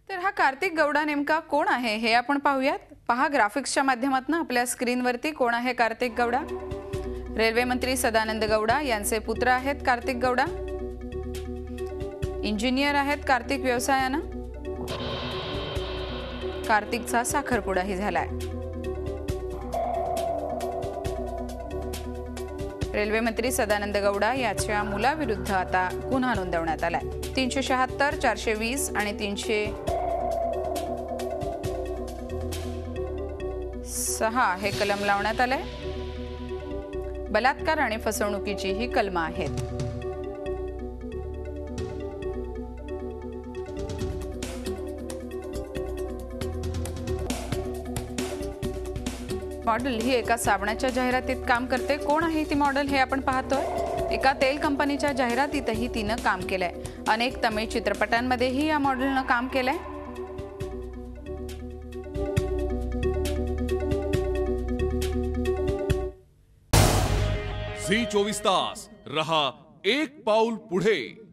तर हा कार्तिक गौडा नेमका कोण आहे हे आपण पाहूयात। पहा ग्राफिक्सच्या माध्यमातून आपल्या स्क्रीनवरती कोण आहे कार्तिक गौडा। रेल्वे मंत्री सदानंद गौडा यांचे पुत्र आहेत कार्तिक गौडा। इंजिनियर आहेत कार्तिक व्यवसायाने। कार्तिकचा साखरपुडाही झालाय। रेल्वे मंत्री सदानंद गौडा याच्या मुलाविरुद्ध आता गुन्हा नोंदवण्यात आलाय। 376, 420 आणि 306 हे कलम लावण्यात आले। बलात्कार आणि फसवणुकीची ही कलम आहेत। मॉडेल ही एका साबणाच्या जाहिरातीत काम करते। कोण आहे ती मॉडेल हे आपण पाहतोय। एका तेल कंपनीच्या जाहिरातीतही तिने काम केलंय। अनेक तमिळ चित्रपटांमध्येही या मॉडेलने काम केलंय। झी 24 तास रहा एक पाऊल पुढे।